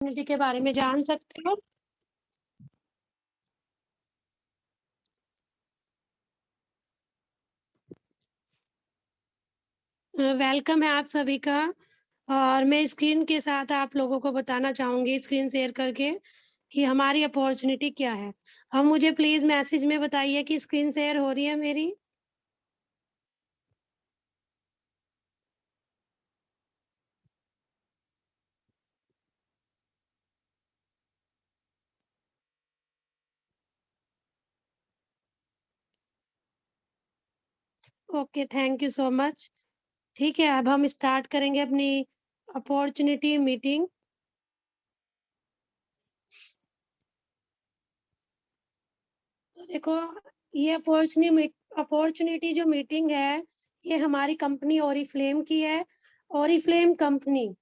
Opportunity के बारे में जान सकते हो। वेलकम है आप सभी का। और मैं स्क्रीन के साथ आप लोगों को बताना चाहूँगी स्क्रीन शेयर करके कि हमारी अपॉर्चुनिटी क्या है। अब मुझे प्लीज़ मैसेज में बताइए कि स्क्रीन शेयर हो रही है मेरी? Okay, thank you so much. ठीक है, अब हम स्टार्ट करेंगे अपनी अपॉर्चुनिटी मीटिंग। तो देखो, ये अपॉर्चुनिटी जो मीटिंग है, ये हमारी कंपनी ओरिफ्लेम की है। ओरिफ्लेम कंपनी,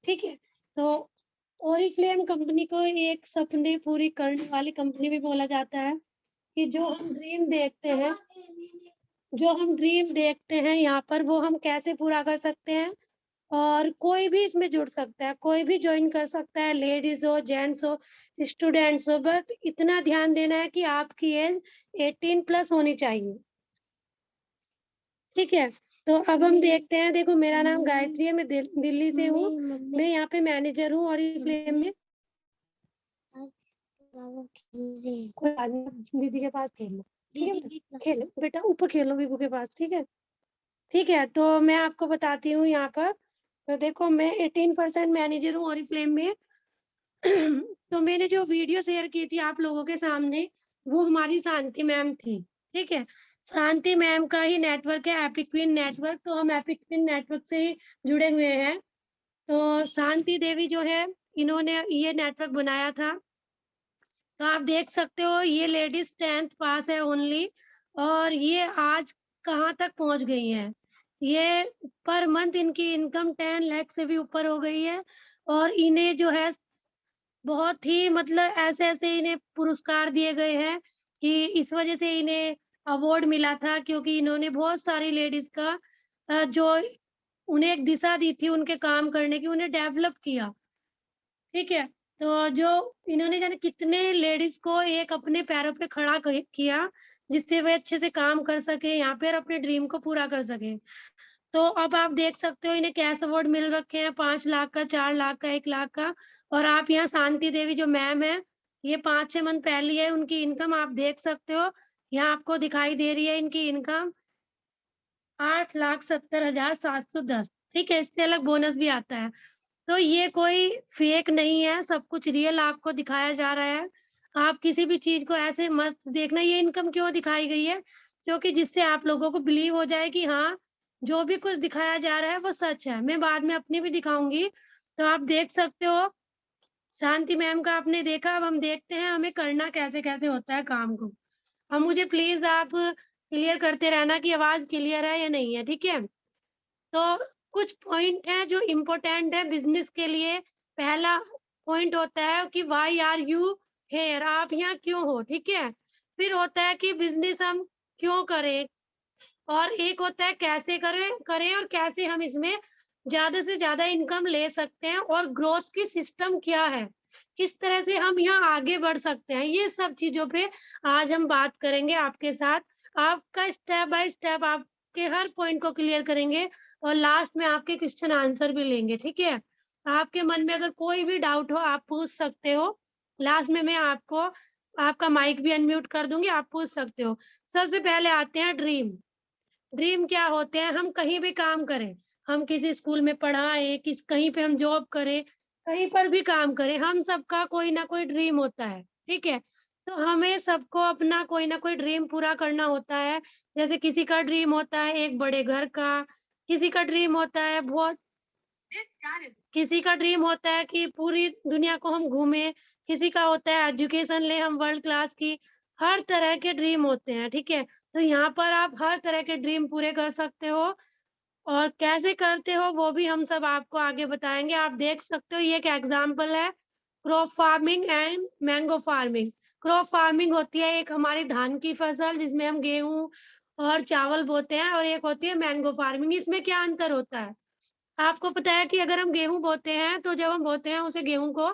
ठीक है? तो ओरिफ्लेम कंपनी को एक सपने पूरी करने वाली कंपनी भी बोला जाता है कि जो हम ड्रीम देखते हैं यहाँ पर वो हम कैसे पूरा कर सकते हैं। और कोई भी इसमें जुड़ सकता है, कोई भी जॉइन कर सकता है, लेडीज़ हो, जेंट्स हो, स्टूडेंट्स हो, बट इतना ध्यान देना है कि आपकी एज 18 प्लस होनी चाहिए। ठीक है? तो अब हम देखते हैं, देखो मेरा नाम गायत्री है, मैं दिल्ली से हूँ। मैं यहाँ पे मैनेजर हूँ ओरिफ्लेम में। कोई बात नहीं, दीदी के पास खेल लो, ठीक है बेटा? खेलो बेटा, ऊपर खेलो विभू के पास, ठीक है? ठीक है, तो मैं आपको बताती हूँ यहाँ पर। तो देखो, मैं 18% मैनेजर हूँ ओरिफ्लेम में। तो मैंने जो वीडियो शेयर की थी आप लोगों के सामने, वो हमारी शांति मैम थी, ठीक है? शांति मैम का ही नेटवर्क है एपिक क्वीन नेटवर्क, तो हम एपिक क्वीन नेटवर्क से ही जुड़े हुए हैं। तो शांति देवी जो है, इन्होंने ये नेटवर्क बनाया था। तो आप देख सकते हो, ये लेडीज़ 10th पास है ओनली, और ये आज कहाँ तक पहुँच गई हैं। ये पर मंथ इनकी इनकम 10 लाख से भी ऊपर हो गई है। और इन्हें जो है बहुत ही मतलब ऐसे-ऐसे इन्हें पुरस्कार दिए गए हैं कि इस वज़ह से इन्हें अवार्ड मिला था, क्योंकि इन्होंने बहुत सारी लेडीज़ का जो उन्हें एक दिशा दी थी उनके काम करने की, उन्हें डेवलप किया। ठीक है? तो जो इन्होंने जाने कितने लेडीज़ को एक अपने पैरों पे खड़ा किया, जिससे वे अच्छे से काम कर सकें यहाँ पे और अपने ड्रीम को पूरा कर सकें। तो अब आप देख सकते हो, इन्हें कैश अवार्ड मिल रखे हैं 5 लाख का, 4 लाख का, 1 लाख का। और आप यहाँ शांति देवी जो मैम है, ये 5-6 मंथ पहले है उनकी इनकम आप देख सकते हो। यहाँ आपको दिखाई दे रही है इनकी इनकम 8,70,710, ठीक है? इससे अलग बोनस भी आता है। तो ये कोई फेक नहीं है, सब कुछ रियल आपको दिखाया जा रहा है। आप किसी भी चीज़ को ऐसे मत देखना, ये इनकम क्यों दिखाई गई है? क्योंकि जिससे आप लोगों को बिलीव हो जाए कि हाँ, जो भी कुछ दिखाया जा रहा है वो सच है। मैं बाद में अपनी भी दिखाऊँगी। तो आप देख सकते हो, शांति मैम का आपने देखा, अब हम देखते हैं हमें करना कैसे-कैसे होता है काम को। अब मुझे प्लीज़ आप क्लियर करते रहना कि आवाज़ क्लियर है या नहीं है, ठीक है? तो कुछ पॉइंट हैं जो इम्पोर्टेंट है बिज़नेस के लिए। पहला पॉइंट होता है कि व्हाई आर यू हियर? आप यहाँ क्यों हो? ठीक है? फिर होता है कि बिज़नेस हम क्यों करें? और एक होता है कैसे करें करें और कैसे हम इसमें ज़्यादा से ज़्यादा इनकम ले सकते हैं, और ग्रोथ की सिस्टम क्या है? किस तरह से हम यहाँ आगे बढ़ सकते हैं? ये सब चीज़ों पे आज हम बात करेंगे आपके साथ। आपका स्टेप बाय स्टेप आपके हर पॉइंट को क्लियर करेंगे, और लास्ट में आपके क्वेश्चन आंसर भी लेंगे, ठीक है? आपके मन में अगर कोई भी डाउट हो, आप पूछ सकते हो। लास्ट में मैं आपको आपका माइक भी अनम्यूट कर दूँगी, आप पूछ सकते हो। सबसे पहले आते हैं ड्रीम। ड्रीम क्या होते हैं? हम कहीं भी काम करें, हम किसी स्कूल में पढ़ाएँ, कहीं पे हम जॉब करें, कहीं पर भी काम करें, हम सबका कोई ना कोई ड्रीम होता है, ठीक है? तो हमें सबको अपना कोई ना कोई ड्रीम पूरा करना होता है। जैसे किसी का ड्रीम होता है एक बड़े घर का, किसी का ड्रीम होता है बहुत किसी का ड्रीम होता है कि पूरी दुनिया को हम घूमें, किसी का होता है एजुकेशन लें हम वर्ल्ड क्लास की। हर तरह के ड्रीम होते हैं, ठीक है? तो यहाँ पर आप हर तरह के ड्रीम पूरे कर सकते हो, और कैसे करते हो वो भी हम सब आपको आगे बताएँगे। आप देख सकते हो, ये एक एग्ज़ाम्पल है crop farming and mango farming. Crop farming होती है एक हमारी धान की फसल जिसमें हम गेहूँ और चावल बोते हैं, और एक होती है मैंगो फार्मिंग। इसमें क्या अंतर होता है? आपको पता है कि अगर हम गेहूँ बोते हैं, तो जब हम बोते हैं उसे गेहूँ को,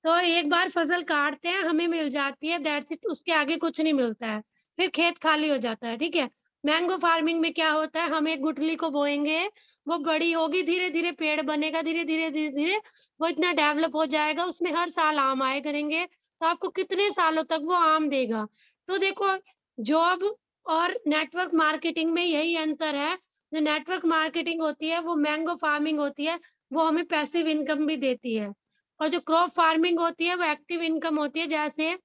तो एक बार फसल काटते हैं, हमें मिल जाती है, दैट्स इट, उसके आगे कुछ नहीं मिलता है। फिर खेत खाली हो जाता है, ठीक है? मैंगो फार्मिंग में क्या होता है, हम एक गुठली को बोएँगे, वो बड़ी होगी, धीरे-धीरे पेड़ बनेगा, धीरे-धीरे, धीरे-धीरे वो इतना डेवलप हो जाएगा, उसमें हर साल आम आया करेंगे, तो आपको कितने सालों तक वो आम देगा। तो देखो, जॉब और नेटवर्क मार्केटिंग में यही अंतर है। जो नेटवर्क मार्केटिंग होती है, वो मैंगो फार्मिंग होती है, वो हमें पैसिव इनकम भी देती है। और जो क्रॉप फार्मिंग होती है, वो एक्टिव इनकम होती है, जैसे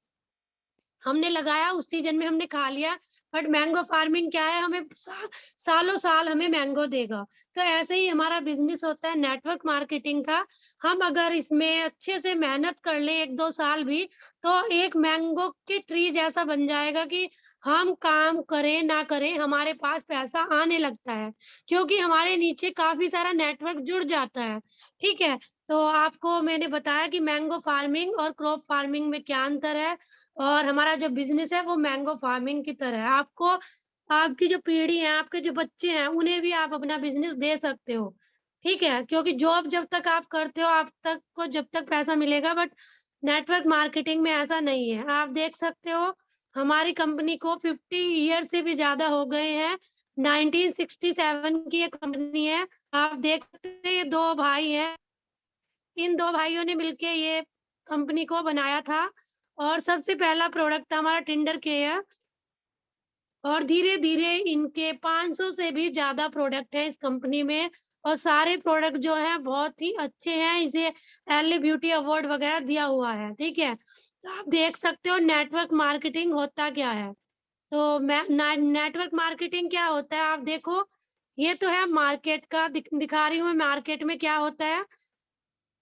हमने लगाया उस सीज़न में हमने खा लिया, बट मैंगो फार्मिंग क्या है, हमें सालों-साल हमें मैंगो देगा। तो ऐसे ही हमारा बिज़नेस होता है नेटवर्क मार्केटिंग का। हम अगर इसमें अच्छे से मेहनत कर लें 1-2 साल भी, तो एक मैंगो की ट्री जैसा बन जाएगा कि हम काम करें ना करें, हमारे पास पैसा आने लगता है, क्योंकि हमारे नीचे काफ़ी सारा नेटवर्क जुड़ जाता है। ठीक है? तो आपको मैंने बताया कि मैंगो फार्मिंग और क्रॉप फार्मिंग में क्या अंतर है। और हमारा जो बिज़नेस है वो मैंगो फार्मिंग की तरह है। आपको आपकी जो पीढ़ी है, आपके जो बच्चे हैं, उन्हें भी आप अपना बिज़नेस दे सकते हो। ठीक है? क्योंकि जॉब जब तक आप करते हो, आप तक को जब तक पैसा मिलेगा, बट नेटवर्क मार्केटिंग में ऐसा नहीं है। आप देख सकते हो, हमारी कंपनी को 50 ईयर से भी ज़्यादा हो गए हैं। 1967 की ये कंपनी है। आप देख सकते हैं, ये 2 भाई हैं। इन 2 भाइयों ने मिलके ये कंपनी को बनाया था और सबसे पहला प्रोडक्ट था हमारा टिंडर केयर। और धीरे-धीरे इनके 500 से भी ज़्यादा प्रोडक्ट हैं इस कंपनी में और सारे प्रोडक्ट जो हैं बहुत ही अच्छे हैं। इसे एलए ब्यूटी अवार्ड वगैरह दिया हुआ है, ठीक है? तो आप देख सकते हो नेटवर्क मार्केटिंग होता क्या है? तो मैं ना नेटवर्क मार्केटिंग क्या होता है आप देखो, ये तो है मार्केट का दिखा रही हूँ मैं मार्केट में क्या होता है।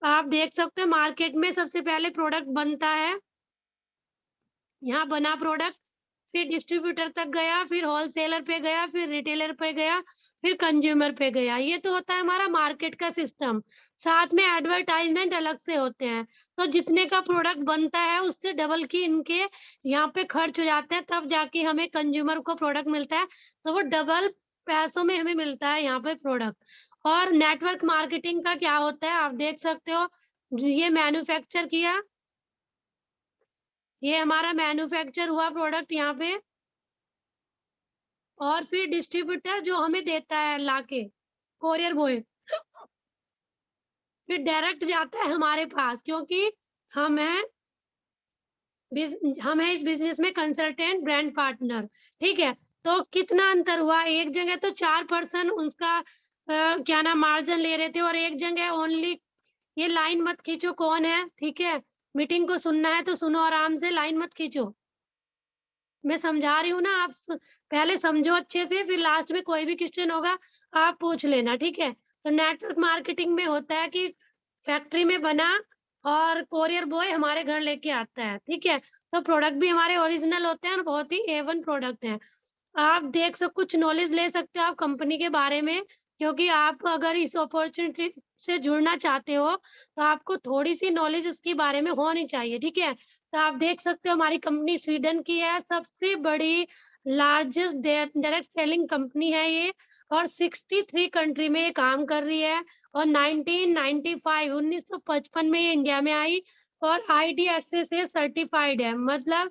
आप देख सकते हो मार्केट में सबसे पहले प्रोडक्ट बनता है, यहाँ बना प्रोडक्ट, फिर डिस्ट्रीब्यूटर तक गया, फिर होलसेलर पे गया, फिर रिटेलर पे गया, फिर कंज्यूमर पे गया। ये तो होता है हमारा मार्केट का सिस्टम। साथ में एडवर्टाइज़मेंट अलग से होते हैं। तो जितने का प्रोडक्ट बनता है उससे डबल की इनके यहाँ पे खर्च हो जाते हैं, तब जाके हमें कंज्यूमर को प्रोडक्ट मिलता है। तो वो डबल पैसों में हमें मिलता है यहाँ पे प्रोडक्ट। और नेटवर्क मार्केटिंग का क्या होता है आप देख सकते हो, ये मैन्युफैक्चर किया, ये हमारा मैन्युफैक्चर हुआ प्रोडक्ट यहाँ पे और फिर डिस्ट्रीब्यूटर जो हमें देता है लाके, कोरियर बॉय, फिर डायरेक्ट जाता है हमारे पास क्योंकि हम हैं हम हैं इस बिज़नेस में कंसल्टेंट ब्रांड पार्टनर, ठीक है? तो कितना अंतर हुआ, एक जगह तो 4 पर्सन उसका क्या नाम मार्जिन ले रहे थे और एक जगह ओनली ये लाइन मत खींचो कौन है, ठीक है? मीटिंग को सुनना है तो सुनो आराम से, लाइन मत खींचो। मैं समझा रही हूँ ना, आप पहले समझो अच्छे से, फिर लास्ट में कोई भी क्वेश्चन होगा आप पूछ लेना, ठीक है? तो नेटवर्क मार्केटिंग में होता है कि फैक्ट्री में बना और कोरियर बॉय हमारे घर लेके आता है, ठीक है? तो प्रोडक्ट भी हमारे ओरिजिनल होते हैं और बहुत ही ए वन प्रोडक्ट हैं। आप देख कुछ नॉलेज ले सकते हो आप कंपनी के बारे में, क्योंकि आप अगर इस अपॉर्च्युनिटी से जुड़ना चाहते हो, तो आपको थोड़ी-सी नॉलेज इसके बारे में होनी चाहिए, ठीक है? तो आप देख सकते हो हमारी कंपनी स्वीडन की है, सबसे बड़ी लार्जेस्ट डायरेक्ट सेलिंग कंपनी है ये और 63 कंट्री में ये काम कर रही है और 1995 1955 में ये इंडिया में आई और आईडीएसए से सर्टिफाइड है। मतलब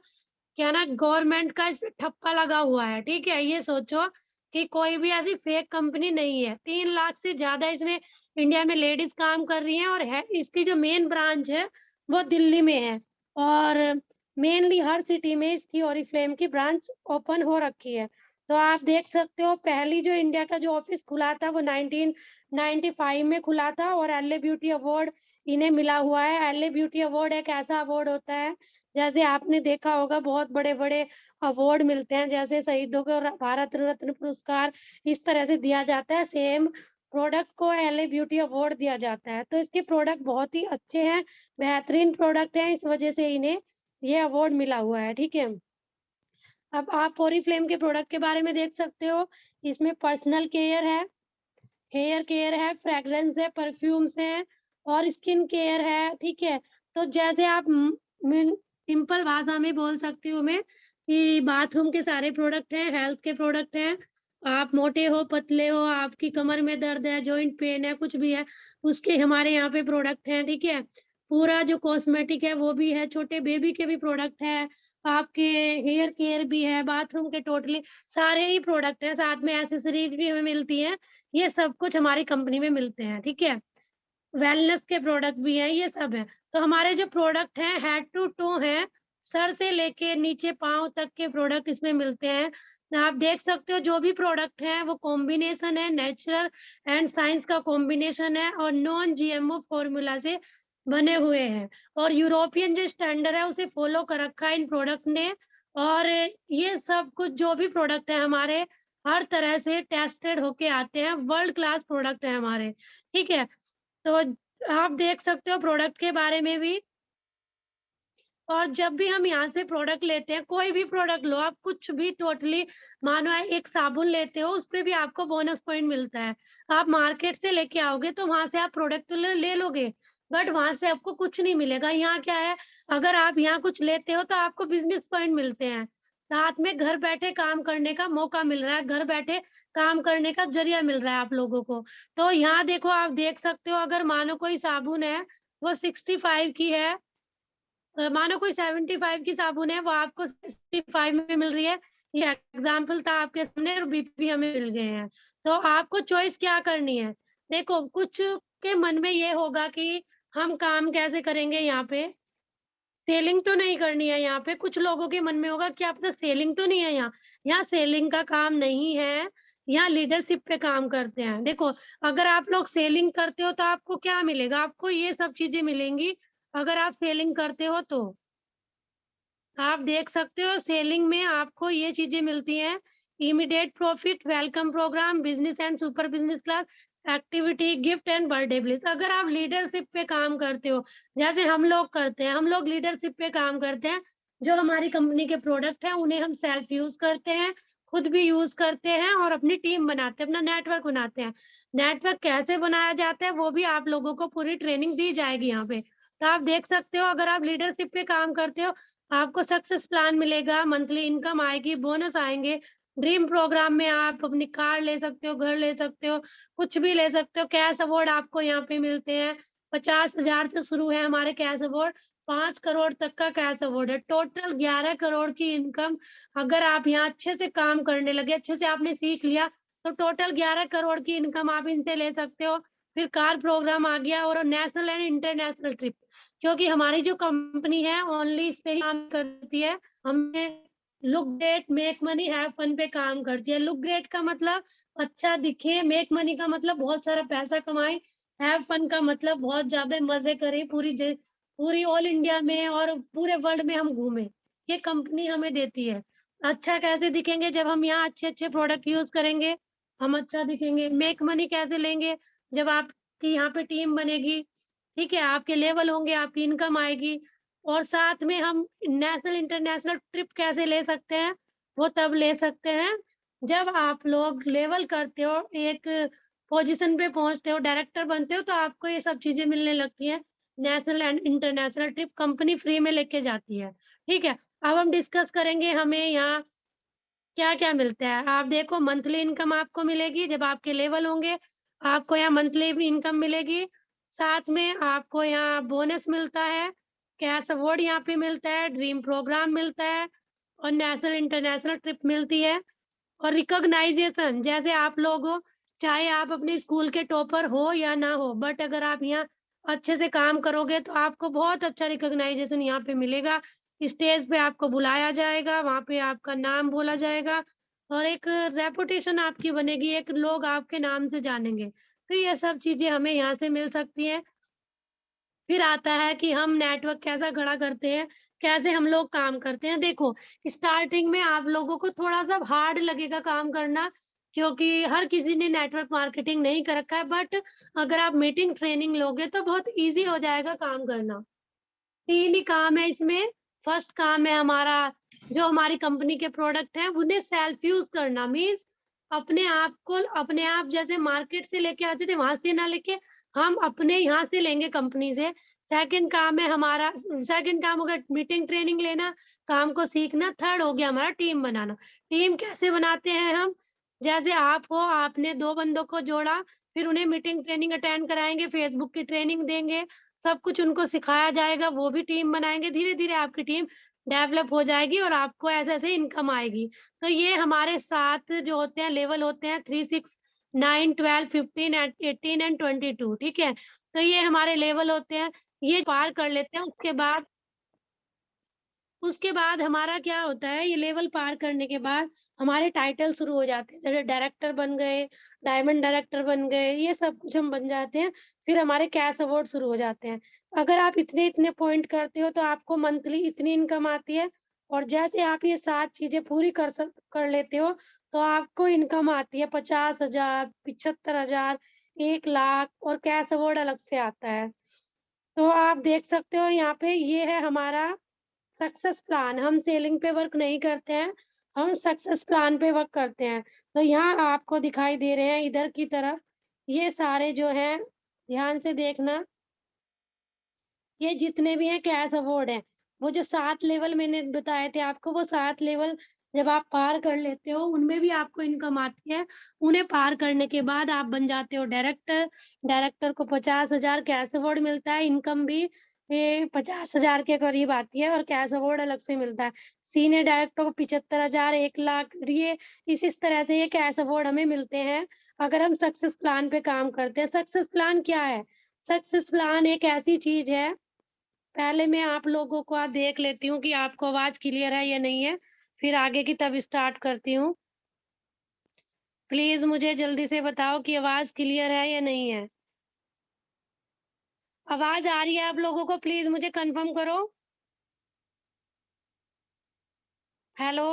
क्या ना गवर्नमेंट का इसमें ठप्पा लगा हुआ है, ठीक है? ये सोचो कि कोई भी ऐसी फेक कंपनी नहीं है। 3 लाख से ज़्यादा इसमें इंडिया में लेडीज़ काम कर रही हैं और है इसकी जो मेन ब्रांच है, वो दिल्ली में है और मेनली हर सिटी में इसकी ओरिफ्लेम की ब्रांच ओपन हो रखी है। तो आप देख सकते हो पहली जो इंडिया का जो ऑफ़िस खुला था वो 1995 में खुला था और एलए ब्यूटी अवार्ड इन्हें मिला हुआ है। एलए ब्यूटी अवार्ड एक ऐसा अवार्ड होता है जैसे आपने देखा होगा बहुत बड़े-बड़े अवार्ड मिलते हैं, जैसे शहीदों को भारत रत्न पुरस्कार इस तरह से दिया जाता है, सेम प्रोडक्ट को एलए ब्यूटी अवार्ड दिया जाता है। तो इसके प्रोडक्ट बहुत ही अच्छे हैं, बेहतरीन प्रोडक्ट हैं, इस वजह से इन्हें ये अवार्ड मिला हुआ है, ठीक है? अब आप ओरिफ्लेम के प्रोडक्ट के बारे में देख सकते हो, इसमें पर्सनल केयर है, हेयर केयर है, फ्रेग्रेंस है, परफ्यूम्स हैं और स्किन केयर है, ठीक है? तो जैसे आप मिन सिंपल भाषा में बोल सकती हूँ मैं कि बाथरूम के सारे प्रोडक्ट हैं, हेल्थ के प्रोडक्ट हैं आप मोटे हो, पतले हो, आपकी कमर में दर्द है, जॉइंट पेन है, कुछ भी है, उसके हमारे यहाँ पे प्रोडक्ट हैं, ठीक है? पूरा जो कॉस्मेटिक है वो भी है, छोटे बेबी के भी प्रोडक्ट है, आपके हेयर केयर भी है, बाथरूम के टोटली सारे ही प्रोडक्ट हैं, साथ में एक्सेसरीज़ भी हमें मिलती हैं। ये सब कुछ हमारी कंपनी में मिलते हैं, ठीक है? वेलनेस के प्रोडक्ट भी हैं, ये सब है। तो हमारे जो प्रोडक्ट हैं हेड टू टो हैं, सर से लेके नीचे पाँव तक के प्रोडक्ट इसमें मिलते हैं। आप देख सकते हो जो भी प्रोडक्ट हैं वो कॉम्बिनेशन है नेचुरल एंड साइंस का कॉम्बिनेशन है और नॉन जीएमओ फ़ॉर्मूला से बने हुए हैं और यूरोपियन जो स्टैंडर्ड है उसे फ़ॉलो कर रखा है इन प्रोडक्ट ने और ये सब कुछ जो भी प्रोडक्ट हैं हमारे हर तरह से टेस्टेड होके आते हैं, वर्ल्ड क्लास प्रोडक्ट हैं हमारे, ठीक है? तो आप देख सकते हो प्रोडक्ट के बारे में भी और जब भी हम यहाँ से प्रोडक्ट लेते हैं, कोई भी प्रोडक्ट लो आप कुछ भी टोटली मानो एक साबुन लेते हो, उसपे भी आपको बोनस पॉइंट मिलता है। आप मार्केट से लेके आओगे तो वहाँ से आप प्रोडक्ट तो ले लोगे, बट वहाँ से आपको कुछ नहीं मिलेगा। यहाँ क्या है, अगर आप यहाँ कुछ लेते हो तो आपको बिज़नेस पॉइंट मिलते हैं। साथ में घर बैठे काम करने का मौका मिल रहा है, घर बैठे काम करने का ज़रिया मिल रहा है आप लोगों को। तो यहाँ देखो आप देख सकते हो अगर मानो कोई साबुन है, वो 65 की है मानो कोई 75 की साबुन है, वो आपको 65 में मिल रही है। ये एग्ज़ाम्पल था आपके सामने और बीपी हमें मिल गए हैं। तो आपको चॉइस क्या करनी है? देखो, कुछ के मन में ये होगा कि हम काम कैसे करेंगे यहाँ पे? सेलिंग तो नहीं करनी है यहाँ पे। कुछ लोगों के मन में होगा क्या पता सेलिंग तो नहीं है यहाँ। यहाँ सेलिंग का काम नहीं है, यहाँ लीडरशिप पे काम करते हैं। देखो, अगर आप लोग सेलिंग करते हो तो आपको क्या मिलेगा? आपको ये सब चीज़ें मिलेंगी, अगर आप सेलिंग करते हो तो। आप देख सकते हो सेलिंग में आपको ये चीज़ें मिलती हैं, immediate profit, welcome program, business and super business class, activity, gift and birthday bliss. अगर आप लीडरशिप पे काम करते हो, जैसे हम लोग करते हैं, हम लोग लीडरशिप पे काम करते हैं, जो हमारी कंपनी के प्रोडक्ट हैं, उन्हें हम सेल्फ यूज़ करते हैं, खुद भी यूज़ करते हैं और अपनी टीम बनाते हैं, अपना नेटवर्क बनाते हैं। नेटवर्क कैसे बनाया जाता है, वो भी आप लोगों को पूरी ट्रेनिंग दी जाएगी यहाँ पे। तो आप देख सकते हो अगर आप लीडरशिप पे काम करते हो आपको सक्सेस प्लान मिलेगा, मंथली इनकम आएगी, बोनस आएँगे। ड्रीम प्रोग्राम में आप अपनी कार ले सकते हो, घर ले सकते हो, कुछ भी ले सकते हो। कैश अवार्ड आपको यहाँ पे मिलते हैं। 50,000 से शुरू है हमारे कैश अवार्ड, 5 करोड़ तक का कैश अवार्ड है। टोटल 11 करोड़ की इनकम अगर आप यहाँ अच्छे से काम करने लगे, अच्छे से आपने सीख लिया, तो टोटल 11 करोड़ की इनकम आप इनसे ले सकते हो। फिर कार प्रोग्राम आ गया और नेशनल एंड इंटरनेशनल ट्रिप। क्योंकि हमारी जो कंपनी है ओनली इस पे ही काम करती है। हमें look great, make money, have fun पे काम करती है। लुक ग्रेट का मतलब अच्छा दिखे, मेक मनी का मतलब बहुत सारा पैसा कमाएँ, हैव फन का मतलब बहुत ज़्यादा मज़े करें, पूरी ऑल इंडिया में और पूरे वर्ल्ड में हम घूमें। ये कंपनी हमें देती है। अच्छा कैसे दिखेंगे जब हम यहाँ अच्छे-अच्छे प्रोडक्ट यूज़ करेंगे, हम अच्छा दिखेंगे। मेक मनी कैसे लेंगे जब आपकी यहाँ पे टीम बनेगी, ठीक है? आपके लेवल होंगे, आपकी इनकम आएगी और साथ में हम नेशनल इंटरनेशनल ट्रिप कैसे ले सकते हैं? वो तब ले सकते हैं, जब आप लोग लेवल करते हो, एक पोज़ीशन पे पहुँचते हो, डायरेक्टर बनते हो, तो आपको ये सब चीज़ें मिलने लगती हैं। National and international trip company free में लेके जाती है, ठीक है? अब हम डिस्कस करेंगे हमें यहाँ क्या-क्या मिलता है? आप देखो मंथली इनकम आपको मिलेगी जब आपके लेवल होंगे, आपको यहाँ मंथली भी इनकम मिलेगी, साथ में आपको यहाँ बोनस मिलता है, कैश अवार्ड यहाँ पे मिलता है, ड्रीम प्रोग्राम मिलता है और नेशनल इंटरनेशनल ट्रिप मिलती है और रिकॉग्नाइज़ेशन जैसे आप लोग हो, चाहे आप अपने स्कूल के टॉपर हो या ना हो, बट अगर आप यहाँ अच्छे से काम करोगे तो आपको बहुत अच्छा रिकॉग्नाइज़ेशन यहाँ पे मिलेगा। स्टेज पे आपको बुलाया जाएगा, वहाँ पे आपका नाम बोला जाएगा और एक रेपुटेशन आपकी बनेगी, एक लोग आपके नाम से जानेंगे। तो ये सब चीज़ें हमें यहाँ से मिल सकती हैं। फिर आता है कि हम नेटवर्क कैसा खड़ा करते हैं, कैसे हम लोग काम करते हैं। देखो, स्टार्टिंग में आप लोगों को थोड़ा-सा हार्ड लगेगा काम करना, क्योंकि हर किसी ने नेटवर्क मार्केटिंग नहीं कर रखा है, बट अगर आप मीटिंग ट्रेनिंग लोगे तो बहुत ईज़ी हो जाएगा काम करना। 3 ही काम है इसमें। फर्स्ट काम है हमारा जो हमारी कंपनी के प्रोडक्ट हैं, उन्हें सेल्फ यूज़ करना मीन्स अपने आप जैसे मार्केट से लेके आते थे, वहाँ से ना लेके हम अपने यहाँ से लेंगे कंपनी से। सेकंड काम है हमारा सेकंड काम हो गया मीटिंग ट्रेनिंग लेना, काम को सीखना। थर्ड हो गया हमारा टीम बनाना। टीम कैसे बनाते हैं हम? जैसे आप हो, आपने 2 बंदों को जोड़ा, फिर उन्हें मीटिंग ट्रेनिंग अटेंड कराएँगे, फेसबुक की ट्रेनिंग देंगे, सब कुछ उनको सिखाया जाएगा, वो भी टीम बनाएँगे, धीरे-धीरे आपकी टीम डेवलप हो जाएगी और आपको ऐसे-ऐसे इनकम आएगी। तो ये हमारे 7 जो होते हैं लेवल होते हैं 3, 6, 9, 12, 15 एंड 18 एंड 22 ठीक है? तो ये हमारे लेवल होते हैं, ये पार कर लेते हैं उसके बाद हमारा क्या होता है, ये लेवल पार करने के बाद हमारे टाइटल शुरू हो जाते हैं। जैसे डायरेक्टर बन गए, डायमंड डायरेक्टर बन गए, ये सब कुछ हम बन जाते हैं। फिर हमारे कैश अवार्ड शुरू हो जाते हैं। अगर आप इतने-इतने पॉइंट करते हो, तो आपको मंथली इतनी इनकम आती है और जैसे आप ये 7 चीज़ें पूरी कर लेते हो, तो आपको इनकम आती है 50,000, 75,000, 1,00,000 और कैश अवार्ड अलग से आता है। तो आप देख सकते हो यहाँ पे ये है हमारा सक्सेस प्लान। हम सेलिंग पे वर्क नहीं करते हैं, हम सक्सेस प्लान पे वर्क करते हैं। तो यहाँ आपको दिखाई दे रहे हैं इधर की तरफ, ये सारे जो हैं, ध्यान से देखना, ये जितने भी हैं कैश अवार्ड हैं। वो जो 7 लेवल मैंने बताए थे आपको, वो 7 लेवल जब आप पार कर लेते हो, उनमें भी आपको इनकम आती है। उन्हें पार करने के बाद आप बन जाते हो डायरेक्टर। डायरेक्टर को 50,000 कैश अवार्ड मिलता है, इनकम भी ये 50,000 के करीब आती है और कैश अवार्ड अलग से मिलता है। सीनियर डायरेक्टर को 75,000, 1,00,000, ये इस तरह से ये कैश अवार्ड हमें मिलते हैं, अगर हम सक्सेस प्लान पे काम करते हैं। सक्सेस प्लान क्या है? सक्सेस प्लान एक ऐसी चीज़ है, पहले मैं आप लोगों को देख लेती हूँ कि आपको आवाज़ क्लियर है या नहीं है, फिर आगे की तब स्टार्ट करती हूँ। प्लीज़ मुझे जल्दी से बताओ कि आवाज़ क्लियर है या नहीं है? आवाज़ आ रही है आप लोगों को? प्लीज़ मुझे कन्फर्म करो। हेलो?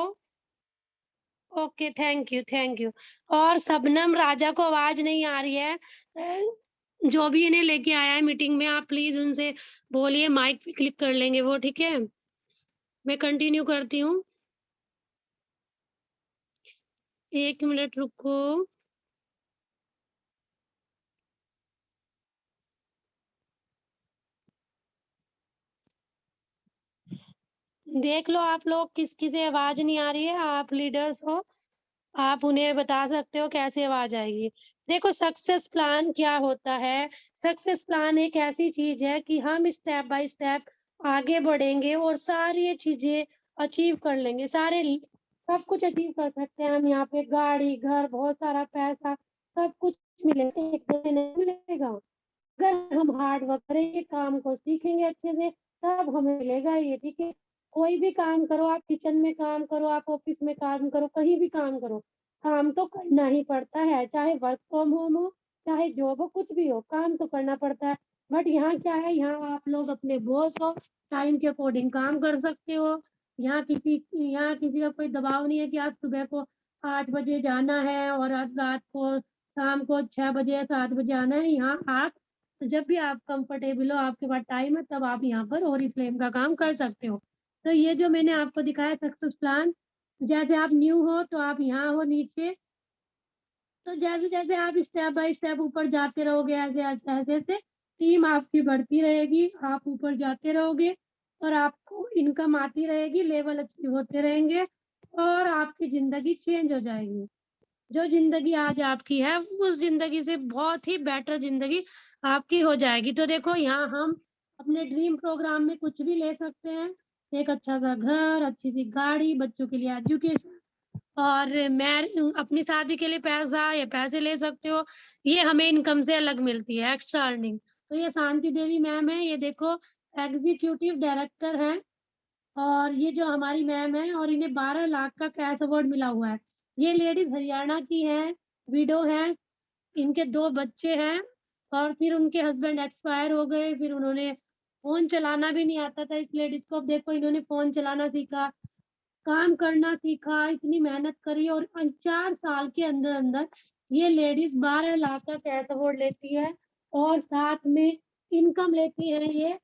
Okay, thank you. और शबनम राजा को आवाज़ नहीं आ रही है। जो भी इन्हें लेके आया है मीटिंग में, आप प्लीज़ उनसे बोलिए माइक पे क्लिक कर लेंगे वो, ठीक है? मैं कंटिन्यू करती हूँ। 1 मिनट रुको। देख लो आप लोग किसकी से आवाज़ नहीं आ रही है, आप लीडर्स हो, आप उन्हें बता सकते हो कैसे आवाज़ आएगी। देखो सक्सेस प्लान क्या होता है, सक्सेस प्लान एक ऐसी चीज़ है कि हम स्टेप बाय स्टेप आगे बढ़ेंगे और सारी ये चीज़ें अचीव कर लेंगे, सब कुछ अचीव कर सकते हैं हम यहाँ पे गाड़ी, घर, बहुत सारा पैसा, सब कुछ मिलेगा, एक दिन नहीं मिलेगा। अगर हम हार्ड वर्क करेंगे, काम को सीखेंगे अच्छे से, तब हमें मिलेगा ये, ठीक है? कोई भी काम करो, आप किचन में काम करो, आप ऑफ़िस में काम करो, कहीं भी काम करो, काम तो करना ही पड़ता है, चाहे वर्क फ्रॉम होम हो, चाहे जॉब हो, कुछ भी हो, काम तो करना पड़ता है। बट यहाँ क्या है, यहाँ आप लोग अपने बॉस हो, टाइम के अकॉर्डिंग काम कर सकते हो। यहाँ किसी का कोई दबाव नहीं है कि आप सुबह को 8 बजे जाना है और आज रात को शाम को 6 बजे या 7 बजे आना है। यहाँ आप तो जब भी आप कंफर्टेबल हो, आपके पास टाइम है, तब आप यहाँ पर ओरिफ्लेम का काम कर सकते हो। तो ये जो मैंने आपको दिखाया सक्सेस प्लान, जैसे आप न्यू हो तो आप यहाँ हो नीचे, तो जैसे-जैसे आप स्टेप बाय स्टेप ऊपर जाते रहोगे ऐसे-ऐसे टीम आपकी बढ़ती रहेगी, आप ऊपर जाते रहोगे और आपको इनकम आती रहेगी, लेवल अचीव होते रहेंगे और आपकी ज़िंदगी चेंज हो जाएगी। जो ज़िंदगी आज आपकी है, उस ज़िंदगी से बहुत ही बेटर ज़िंदगी आपकी हो जाएगी। तो देखो यहाँ हम अपने ड्रीम प्रोग्राम में कुछ भी ले सकते हैं। एक अच्छा-सा घर, अच्छी-सी गाड़ी, बच्चों के लिए एजुकेशन और मैं अपनी शादी के लिए पैसा या पैसे ले सकते हो। ये हमें इनकम से अलग मिलती है, एक्स्ट्रा अर्निंग। तो ये शांति देवी मैम है, ये देखो एग्ज़ीक्यूटिव डायरेक्टर हैं। और ये जो हमारी मैम है और इन्हें 12 लाख का कैश अवार्ड मिला हुआ है। ये लेडीज़ हरियाणा की हैं, विडो हैं, इनके 2 बच्चे हैं और फिर उनके हस्बैंड एक्सपायर हो गए, फिर उन्होंने फ़ोन चलाना भी नहीं आता था इस लेडीज़ को। अब देखो इन्होंने फ़ोन चलाना सीखा, काम करना सीखा, इतनी मेहनत करी और 4 साल के अंदर-अंदर ये लेडीज़ 12 लाख का कैश अवार्ड लेती है और साथ में इनकम लेती है ये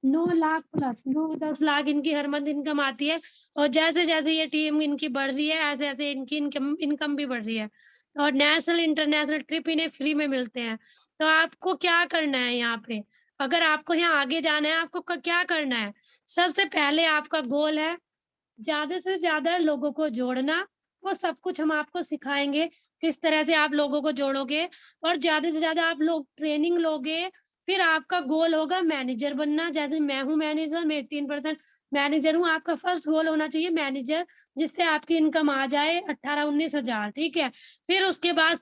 9 लाख प्लस 9-10 लाख इनकी हर मंथ इनकम आती है और जैसे-जैसे ये टीम इनकी बढ़ रही है, ऐसे-ऐसे इनकी इनकम इनकम भी बढ़ रही है और नेशनल, इंटरनेशनल ट्रिप इन्हें फ्री में मिलते हैं। तो आपको क्या करना है यहाँ पे? अगर आपको यहाँ आगे जाना है, आपको क क्या करना है? सबसे पहले आपका गोल है ज़्यादा से ज़्यादा लोगों को जोड़ना वो सब कुछ हम आपको सिखाएँगे, किस तरह से आप लोगों को जोड़ोगे और ज़्यादा से ज़्यादा आप लोग ट्रेनिंग लोगे, फिर आपका गोल होगा मैनेजर बनना। जैसे मैं हूँ मैनेजर, मैं 18% मैनेजर हूँ, आपका फर्स्ट गोल होना चाहिए मैनेजर, जिससे आपकी इनकम आ जाए 18-19 हज़ार, ठीक है? फिर उसके बाद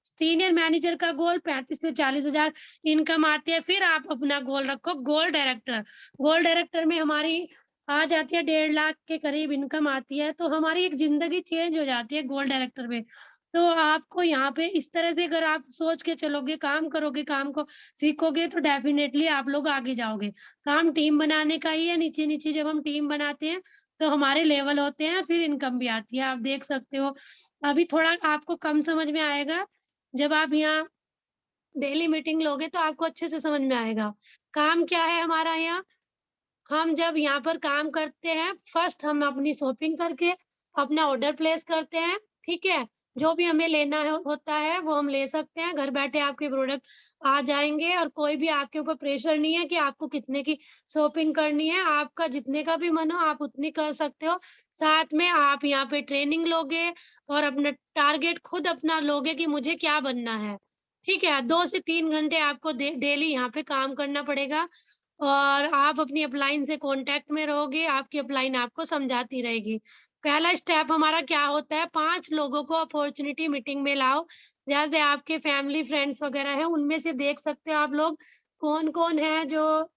सीनियर मैनेजर का गोल 35 से 40 हज़ार इनकम आती है, फिर आप अपना गोल रखो गोल्ड डायरेक्टर। गोल्ड डायरेक्टर में हमारी आ जाती है 1.5 लाख के करीब इनकम आती है, तो हमारी एक ज़िंदगी चेंज हो जाती है गोल्ड डायरेक्टर में। तो आपको यहाँ पे इस तरह से अगर आप सोच के चलोगे, काम करोगे, काम को सीखोगे तो डेफ़िनेटली आप लोग आगे जाओगे। काम टीम बनाने का ही है, नीचे-नीचे जब हम टीम बनाते हैं, तो हमारे लेवल होते हैं, फिर इनकम भी आती है। आप देख सकते हो, अभी थोड़ा आपको कम समझ में आएगा, जब आप यहाँ डेली मीटिंग लोगे तो आपको अच्छे से समझ में आएगा। काम क्या है हमारा यहाँ? हम जब यहाँ पर काम करते हैं, फर्स्ट हम अपनी शॉपिंग करके अपना ऑर्डर प्लेस करते हैं, ठीक है? जो भी हमें लेना है होता है, वो हम ले सकते हैं। घर बैठे आपके प्रोडक्ट आ जाएँगे और कोई भी आपके ऊपर प्रेशर नहीं है कि आपको कितने की शॉपिंग करनी है। आपका जितने का भी मन हो, आप उतनी कर सकते हो। साथ में आप यहाँ पे ट्रेनिंग लोगे और अपना टारगेट खुद अपना लोगे कि मुझे क्या बनना है, ठीक है? 2 से 3 घंटे आपको डेली यहाँ पे काम करना पड़ेगा और आप अपनी अपलाइन से कॉन्टैक्ट में रहोगे, आपकी अपलाइन आपको समझाती रहेगी। पहला स्टेप हमारा क्या होता है, 5 लोगों को अपॉर्च्युनिटी मीटिंग में लाओ, जैसे आपके फैमिली फ्रेंड्स वगैरह हैं, उनमें से देख सकते हो आप लोग कौन-कौन है जो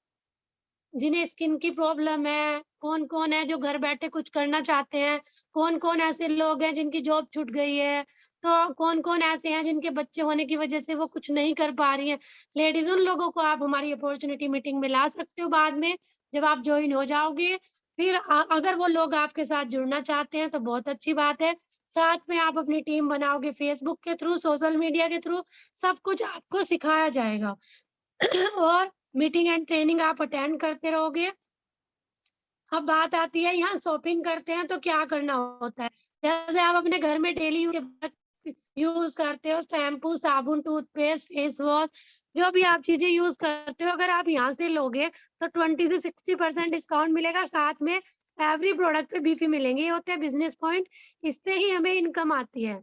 जिन्हें स्किन की प्रॉब्लम है, कौन-कौन है जो घर बैठे कुछ करना चाहते हैं, कौन-कौन ऐसे लोग हैं जिनकी जॉब छूट गई है, तो कौन-कौन ऐसे हैं जिनके बच्चे होने की वजह से वो कुछ नहीं कर पा रही हैं। लेडीज़ उन लोगों को आप हमारी अपॉर्च्युनिटी मीटिंग में ला सकते हो बाद में, जब आप जॉइन हो जाओगे। फिर अगर वो लोग आपके साथ जुड़ना चाहते हैं तो बहुत अच्छी बात है। साथ में आप अपनी टीम बनाओगे फेसबुक के थ्रू, सोशल मीडिया के थ्रू, सब कुछ आपको सिखाया जाएगा। और मीटिंग एंड ट्रेनिंग आप अटेंड करते रहोगे। अब बात आती है यहाँ शॉपिंग करते हैं तो क्या करना होता है? जैसे आप अपने घर में डेली यूज़ करते हो शैम्पू, साबुन, टूथपेस्ट, फेस वॉश, जो भी आप चीज़ें यूज़ करते हो अगर आप यहाँ से लोगे तो 20 से 60% डिस्काउंट मिलेगा। साथ में एवरी प्रोडक्ट पे बीपी मिलेंगे। ये होते हैं बिज़नेस पॉइंट, इससे ही हमें इनकम आती है।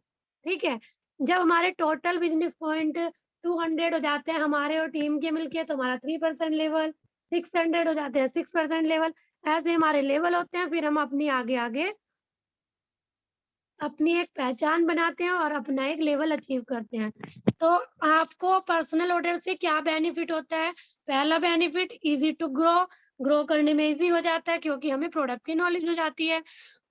ठीक है? जब हमारे टोटल बिज़नेस पॉइंट 200 हो जाते हैं हमारे और टीम के मिलके तो हमारा 3% लेवल, 600 हो जाते हैं 6% लेवल, ऐसे हमारे लेवल होते हैं, फिर हम अपनी आगे-आगे अपनी एक पहचान बनाते हैं और अपना एक लेवल अचीव करते हैं। तो आपको पर्सनल ऑर्डर से क्या बेनिफिट होता है? पहला benefit easy to grow, grow करने में ईज़ी हो जाता है क्योंकि हमें प्रोडक्ट की नॉलेज हो जाती है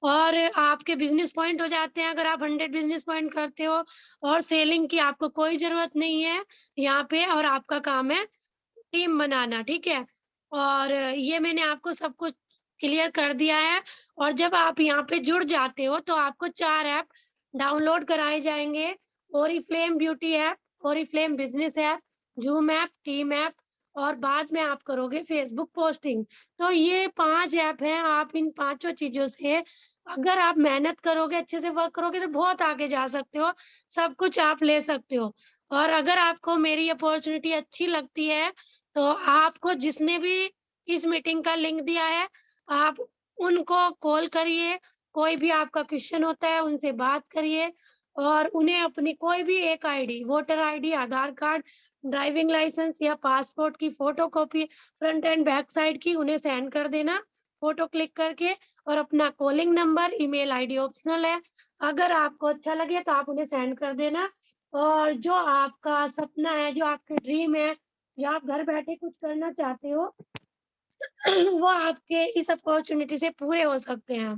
और आपके बिज़नेस पॉइंट हो जाते हैं अगर आप 100 बिज़नेस पॉइंट करते हो और सेलिंग की आपको कोई ज़रूरत नहीं है यहाँ पे और आपका काम है टीम बनाना, ठीक है? और ये मैंने आपको सब कुछ क्लियर कर दिया है और जब आप यहाँ पे जुड़ जाते हो, तो आपको 4 ऐप डाउनलोड कराए जाएँगे, Oriflame beauty app, Oriflame business app, zoom app, team app और बाद में आप करोगे फेसबुक पोस्टिंग। तो ये 5 ऐप हैं, आप इन पाँचों चीज़ों से अगर आप मेहनत करोगे, अच्छे से वर्क करोगे, तो बहुत आगे जा सकते हो, सब कुछ आप ले सकते हो। और अगर आपको मेरी अपॉर्च्युनिटी अच्छी लगती है, तो आपको जिसने भी इस मीटिंग का लिंक दिया है, आप उनको कॉल करिए, कोई भी आपका क्वेश्चन होता है उनसे बात करिए और उन्हें अपनी कोई भी एक आईडी, वोटर आईडी, आधार कार्ड, ड्राइविंग लाइसेंस या पासपोर्ट की photocopy front end back side की उन्हें सेंड कर देना, फोटो क्लिक करके और अपना calling number, email ID optional है। अगर आपको अच्छा लगे तो आप उन्हें सेंड कर देना और जो आपका सपना है, जो आपकी ड्रीम है, या आप घर बैठे कुछ करना चाहते हो, वो आपके इस अपॉर्च्युनिटी से पूरे हो सकते हैं,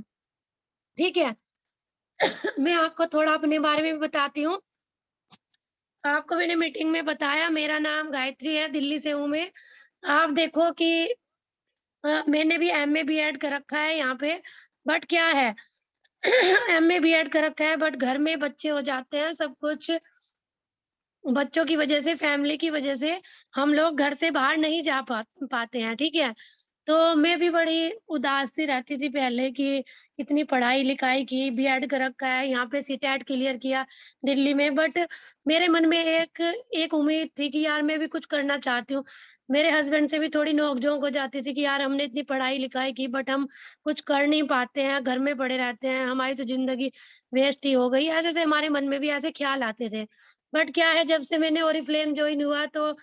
ठीक है? मैं आपको थोड़ा अपने बारे में भी बताती हूँ। आपको मैंने मीटिंग में बताया मेरा नाम गायत्री है, दिल्ली से हूँ मैं। आप देखो कि मैंने भी एमए बीएड कर रखा है यहाँ पे, बट क्या है एमए बीएड कर रखा है बट घर में बच्चे हो जाते हैं, सब कुछ बच्चों की वजह से, फैमिली की वजह से हम लोग घर से बाहर नहीं जा पाते हैं, ठीक है? तो मैं भी बड़ी उदास सी रहती थी पहले कि इतनी पढ़ाई-लिखाई की, बीएड कर रखा है, यहाँ पे सीटेट क्लियर किया दिल्ली में, बट मेरे मन में एक एक उम्मीद थी कि यार मैं भी कुछ करना चाहती हूँ। मेरे हस्बैंड से भी थोड़ी नोक-झोंक हो जाती थी कि यार हमने इतनी पढ़ाई-लिखाई की बट हम कुछ कर नहीं पाते हैं, घर में पड़े रहते हैं, हमारी तो ज़िंदगी वेस्ट ही हो गई। ऐसे-ऐसे हमारे मन में भी ऐसे ख़्याल आते थे। बट क्या है, जब से मैंने ओरिफ्लेम जॉइन हुआ तो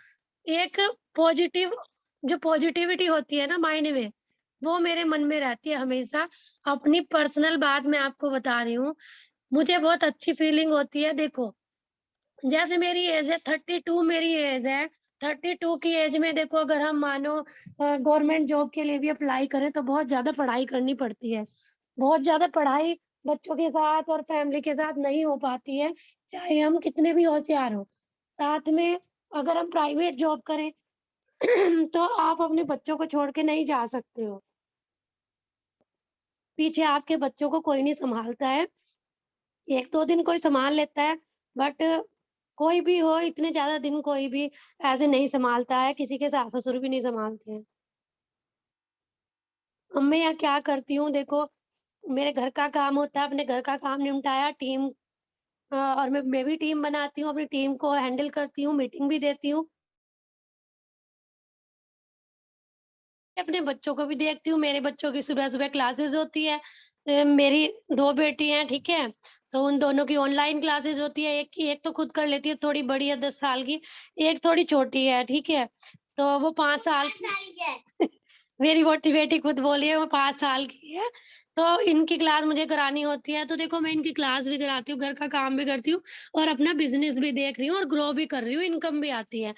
एक पॉजिटिव जो पॉजिटिविटी होती है ना माइंड में, वो मेरे मन में रहती है हमेशा। अपनी पर्सनल बात मैं आपको बता रही हूँ, मुझे बहुत अच्छी फीलिंग होती है। देखो, जैसे मेरी एज है 32 मेरी एज है, 32 की एज में देखो अगर हम मानो गवर्नमेंट जॉब के लिए भी अप्लाई करें तो बहुत ज़्यादा पढ़ाई करनी पड़ती है। बहुत ज़्यादा पढ़ाई बच्चों के साथ और फैमिली के साथ नहीं हो पाती है, चाहे हम कितने भी होशियार हों। साथ में अगर हम प्राइवेट जॉब करें तो आप अपने बच्चों को छोड़ के नहीं जा सकते हो। पीछे आपके बच्चों को कोई नहीं सँभालता है। 1-2 दिन कोई सँभाल लेता है, बट कोई भी हो इतने ज़्यादा दिन कोई भी ऐसे नहीं सँभालता है, किसी के सास-ससुर भी नहीं सँभालते हैं। अब मैं यहाँ क्या करती हूँ देखो, मेरे घर का काम होता है, अपने घर का काम निपटाया, और मैं भी टीम बनाती हूँ, अपनी टीम को हैंडल करती हूँ, मीटिंग भी देती हूँ। अपने बच्चों को भी देखती हूँ, मेरे बच्चों की सुबह-सुबह क्लासेस होती है। मेरी 2 बेटी हैं, ठीक है? तो उन दोनों की ऑनलाइन क्लासेस होती है, एक तो खुद कर लेती है, थोड़ी बड़ी है 10 साल की, एक थोड़ी छोटी है, ठीक है? तो वो 5 साल की मेरी मोटी बेटी खुद बोली है वो 5 साल की है, तो इनकी क्लास मुझे करानी होती है, तो देखो मैं इनकी क्लास भी कराती हूँ, घर का काम भी करती हूँ और अपना बिज़नेस भी देख रही हूँ और ग्रो भी कर रही हूँ, इनकम भी आती है।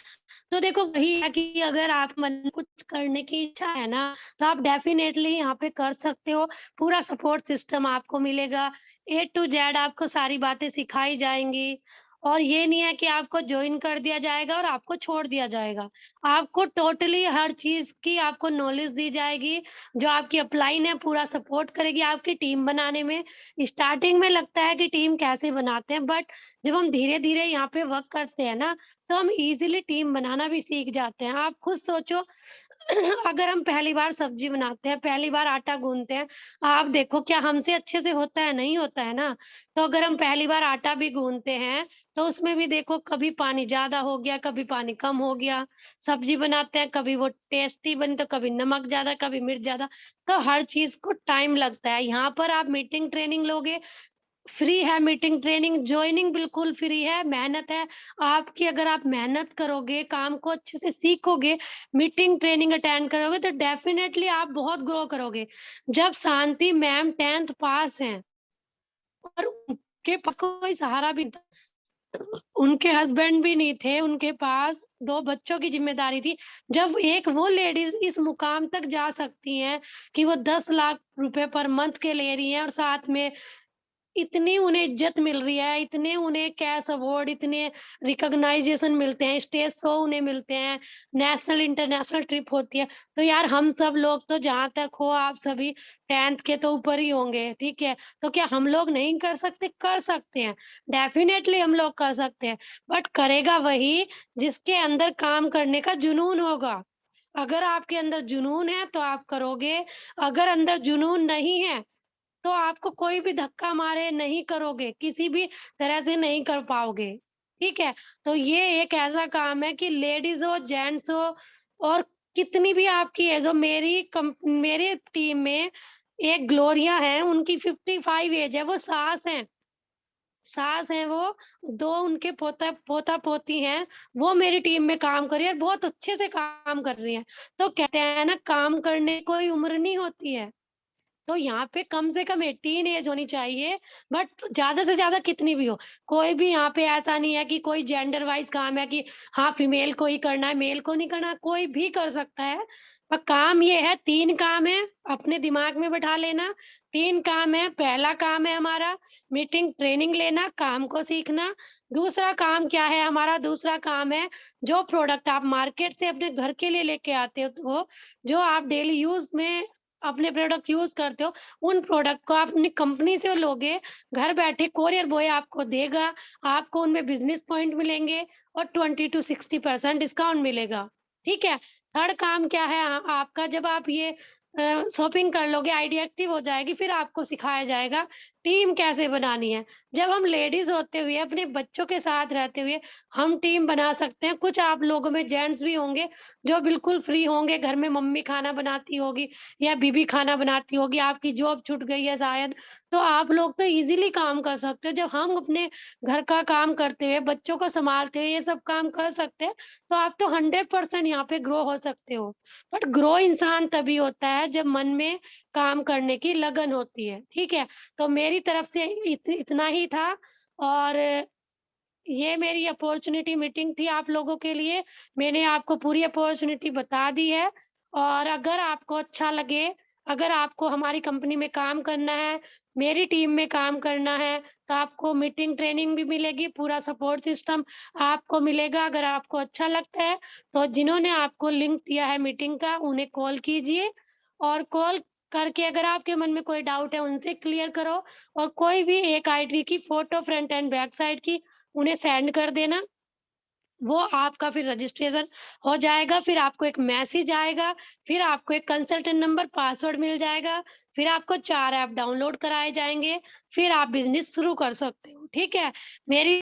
तो देखो वही है कि अगर आप मन में कुछ करने की इच्छा है ना, तो आप डेफ़िनेटली यहाँ पे कर सकते हो। पूरा सपोर्ट सिस्टम आपको मिलेगा। ए टू ज़ेड आपको सारी बातें सिखाई जाएँगी और ये नहीं है कि आपको जॉइन कर दिया जाएगा और आपको छोड़ दिया जाएगा। आपको टोटली हर चीज़ की आपको नॉलेज दी जाएगी। जो आपकी अपलाइन है पूरा सपोर्ट करेगी आपकी टीम बनाने में। स्टार्टिंग में लगता है कि टीम कैसे बनाते हैं, बट जब हम धीरे-धीरे यहाँ पे वर्क करते हैं ना, तो हम इज़िली टीम बनाना भी सीख जाते हैं। आप खुद सोचो अगर हम पहली बार सब्ज़ी बनाते हैं, पहली बार आटा गूँथते हैं, आप देखो क्या हमसे अच्छे से होता है? नहीं होता है ना। तो अगर हम पहली बार आटा भी गूँथते हैं, तो उसमें भी देखो कभी पानी ज़्यादा हो गया, कभी पानी कम हो गया। सब्ज़ी बनाते हैं, कभी वो टेस्टी बनी तो कभी नमक ज़्यादा, कभी मिर्च ज़्यादा। तो हर चीज़ को टाइम लगता है। यहाँ पर आप मीटिंग ट्रेनिंग लोगे, फ्री है मीटिंग ट्रेनिंग, जॉइनिंग बिल्कुल फ्री है, मेहनत है। आपकी अगर आप मेहनत करोगे, काम को अच्छे से सीखोगे, मीटिंग ट्रेनिंग अटेंड करोगे तो डेफ़िनेटली आप बहुत ग्रो करोगे। जब शांति मैम 10th पास हैं और उनके पास कोई सहारा भी नहीं था, उनके हस्बैंड भी नहीं थे, उनके पास 2 बच्चों की ज़िम्मेदारी थी। जब एक वो लेडीज़ इस मुकाम तक जा सकती हैं कि वो 10 लाख रुपए पर मंथ के ले रही हैं और साथ में इतनी उन्हें इज़्ज़त मिल रही है, इतने उन्हें कैश अवार्ड, इतने रिकॉग्नाइज़ेशन मिलते हैं, स्टेज शो उन्हें मिलते हैं, नेशनल, इंटरनेशनल ट्रिप होती है। तो यार हम सब लोग तो जहाँ तक हो आप सभी 10th के तो ऊपर ही होंगे, ठीक है? तो क्या हम लोग नहीं कर सकते? कर सकते हैं। डेफ़िनेटली हम लोग कर सकते हैं, बट करेगा वही जिसके अंदर काम करने का जुनून होगा। अगर आपके अंदर जुनून है तो आप करोगे, अगर अंदर जुनून नहीं है तो आपको कोई भी धक्का मारे नहीं करोगे, किसी भी तरह से नहीं कर पाओगे, ठीक है? तो ये एक ऐसा काम है कि लेडीज़ हो, जेंट्स हो और कितनी भी आपकी एज हो, मेरी टीम में एक ग्लोरिया है, उनकी 55 एज है, वो सास हैं वो, 2 उनके पोता-पोती हैं, वो मेरी टीम में काम कर रही है और बहुत अच्छे से काम कर रही हैं। तो कहते हैं ना काम करने की कोई उम्र नहीं होती है। तो यहाँ पे कम से कम 18 एज होनी चाहिए, बट ज़्यादा से ज़्यादा कितनी भी हो। कोई भी यहाँ पे ऐसा नहीं है कि कोई जेंडर वाइज़ काम है कि हाँ, फीमेल को ही करना है, मेल को नहीं करना, कोई भी कर सकता है। पर काम ये है 3 काम है, अपने दिमाग में बैठा लेना, 3 काम है। पहला काम है हमारा मीटिंग ट्रेनिंग लेना, काम को सीखना। दूसरा काम क्या है हमारा? दूसरा काम है जो प्रोडक्ट आप मार्केट से अपने घर के लिए लेके आते हो, जो आप डेली यूज़ में अपने प्रोडक्ट यूज़ करते हो, उन प्रोडक्ट को आप अपनी कंपनी से लोगे, घर बैठे कोरियर बॉय आपको देगा, आपको उनमें बिज़नेस पॉइंट मिलेंगे और 20 टू 60% डिस्काउंट मिलेगा। ठीक है? थर्ड काम क्या है आपका जब आप ये शॉपिंग कर लोगे, आइडिया एक्टिव हो जाएगी, फिर आपको सिखाया जाएगा टीम कैसे बनानी है। जब हम लेडीज़ होते हुए, अपने बच्चों के साथ रहते हुए, हम टीम बना सकते हैं। कुछ आप लोगों में जेंट्स भी होंगे, जो बिल्कुल फ्री होंगे, घर में मम्मी खाना बनाती होगी या बीबी खाना बनाती होगी, आपकी जॉब छूट गई है शायद, तो आप लोग तो ईज़िली काम कर सकते हो। जब हम अपने घर का काम करते हुए, बच्चों को सँभालते हुए, ये सब काम कर सकते हैं, तो आप तो 100% यहाँ पे ग्रो हो सकते हो। बट ग्रो इंसान तभी होता है जब मन में काम करने की लगन होती है, ठीक है? तो मेरी तरफ से इतना ही था और ये मेरी अपॉर्च्युनिटी मीटिंग थी आप लोगों के लिए। मैंने आपको पूरी अपॉर्च्युनिटी बता दी है और अगर आपको अच्छा लगे, अगर आपको हमारी कंपनी में काम करना है, मेरी टीम में काम करना है, तो आपको मीटिंग ट्रेनिंग भी मिलेगी, पूरा सपोर्ट सिस्टम आपको मिलेगा। अगर आपको अच्छा लगता है, तो जिन्होंने आपको लिंक दिया है मीटिंग का, उन्हें कॉल कीजिए और कॉल करके अगर आपके मन में कोई डाउट है, उनसे क्लियर करो और कोई भी एक आईडी की photo front end back side की उन्हें सेंड कर देना, वो आपका फिर रजिस्ट्रेशन हो जाएगा, फिर आपको एक मैसेज आएगा, फिर आपको एक कंसल्टेंट नंबर, पासवर्ड मिल जाएगा, फिर आपको 4 ऐप डाउनलोड कराए जाएँगे, फिर आप बिज़नेस शुरू कर सकते हो, ठीक है? मेरी